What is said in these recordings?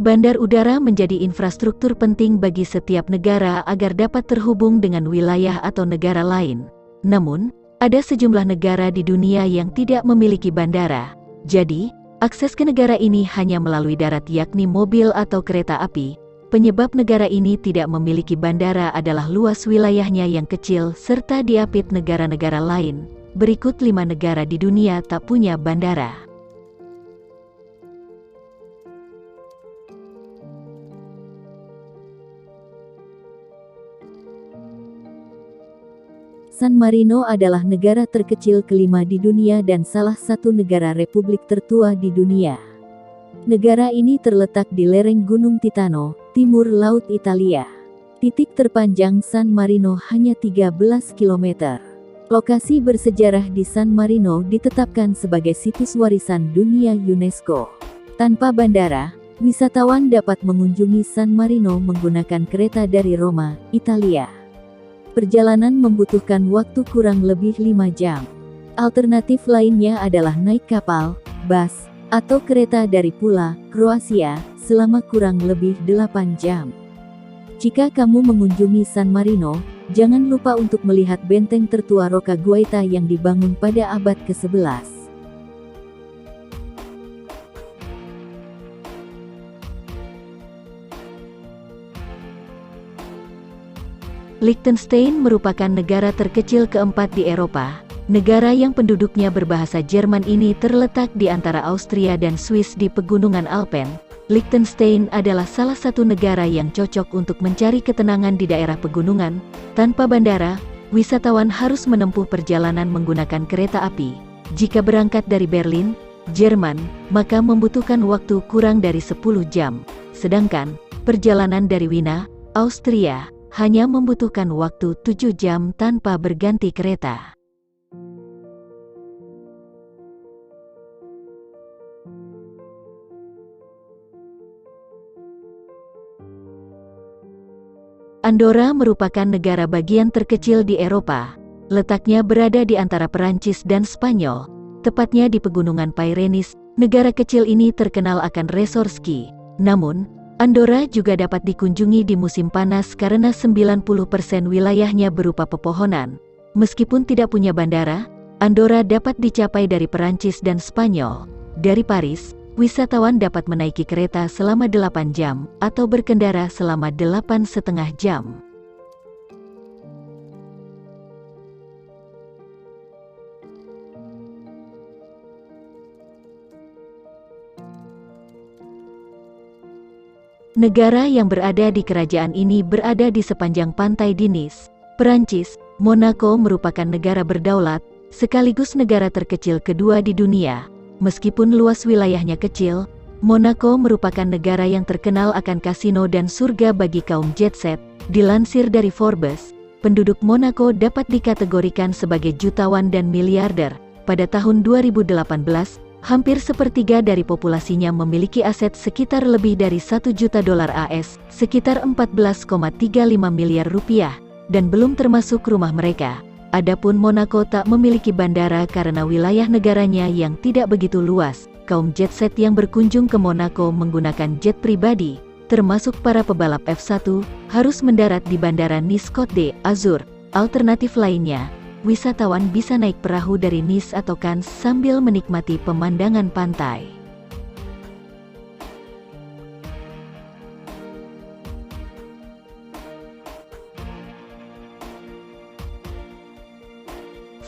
Bandar udara menjadi infrastruktur penting bagi setiap negara agar dapat terhubung dengan wilayah atau negara lain. Namun, ada sejumlah negara di dunia yang tidak memiliki bandara. Jadi, akses ke negara ini hanya melalui darat yakni mobil atau kereta api. Penyebab negara ini tidak memiliki bandara adalah luas wilayahnya yang kecil serta diapit negara-negara lain. Berikut 5 negara di dunia tak punya bandara. San Marino adalah negara terkecil kelima di dunia dan salah satu negara republik tertua di dunia. Negara ini terletak di lereng Gunung Titano, timur Laut Italia. Titik terpanjang San Marino hanya 13 km. Lokasi bersejarah di San Marino ditetapkan sebagai situs warisan dunia UNESCO. Tanpa bandara, wisatawan dapat mengunjungi San Marino menggunakan kereta dari Roma, Italia. Perjalanan membutuhkan waktu kurang lebih 5 jam. Alternatif lainnya adalah naik kapal, bus, atau kereta dari Pula, Kroasia, selama kurang lebih 8 jam. Jika kamu mengunjungi San Marino, jangan lupa untuk melihat benteng tertua Rocca Guaita yang dibangun pada abad ke-11. Liechtenstein merupakan negara terkecil keempat di Eropa. Negara yang penduduknya berbahasa Jerman ini terletak di antara Austria dan Swiss di pegunungan Alpen. Liechtenstein adalah salah satu negara yang cocok untuk mencari ketenangan di daerah pegunungan. Tanpa bandara, wisatawan harus menempuh perjalanan menggunakan kereta api. Jika berangkat dari Berlin, Jerman, maka membutuhkan waktu kurang dari 10 jam. Sedangkan, perjalanan dari Wina, Austria, hanya membutuhkan waktu 7 jam tanpa berganti kereta. Andorra merupakan negara bagian terkecil di Eropa. Letaknya berada di antara Perancis dan Spanyol, tepatnya di pegunungan Pyrenees. Negara kecil ini terkenal akan resor ski. Namun, Andorra juga dapat dikunjungi di musim panas karena 90% wilayahnya berupa pepohonan. Meskipun tidak punya bandara, Andorra dapat dicapai dari Perancis dan Spanyol. Dari Paris, wisatawan dapat menaiki kereta selama 8 jam atau berkendara selama 8,5 jam. Negara yang berada di kerajaan ini berada di sepanjang pantai di Nice, Perancis. Monaco merupakan negara berdaulat, sekaligus negara terkecil kedua di dunia. Meskipun luas wilayahnya kecil, Monaco merupakan negara yang terkenal akan kasino dan surga bagi kaum jet set. Dilansir dari Forbes, penduduk Monaco dapat dikategorikan sebagai jutawan dan miliarder. Pada tahun 2018, hampir sepertiga dari populasinya memiliki aset sekitar lebih dari $1 juta AS, sekitar 14,35 miliar rupiah, dan belum termasuk rumah mereka. Adapun Monaco tak memiliki bandara karena wilayah negaranya yang tidak begitu luas. Kaum jet set yang berkunjung ke Monaco menggunakan jet pribadi, termasuk para pebalap F1, harus mendarat di Bandara Nice Côte d'Azur. Alternatif lainnya, wisatawan bisa naik perahu dari Nice atau Cannes sambil menikmati pemandangan pantai.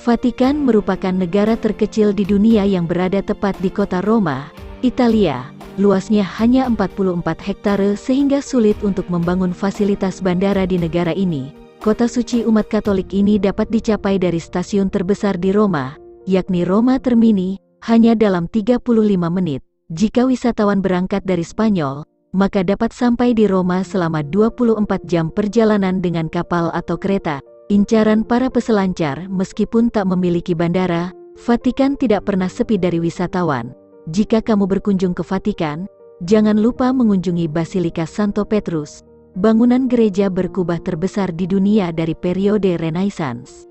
Vatikan merupakan negara terkecil di dunia yang berada tepat di kota Roma, Italia. Luasnya hanya 44 hektare sehingga sulit untuk membangun fasilitas bandara di negara ini. Kota suci umat Katolik ini dapat dicapai dari stasiun terbesar di Roma, yakni Roma Termini, hanya dalam 35 menit. Jika wisatawan berangkat dari Spanyol, maka dapat sampai di Roma selama 24 jam perjalanan dengan kapal atau kereta. Incaran para peselancar. Meskipun tak memiliki bandara, Vatikan tidak pernah sepi dari wisatawan. Jika kamu berkunjung ke Vatikan, jangan lupa mengunjungi Basilika Santo Petrus, bangunan gereja berkubah terbesar di dunia dari periode Renaissance.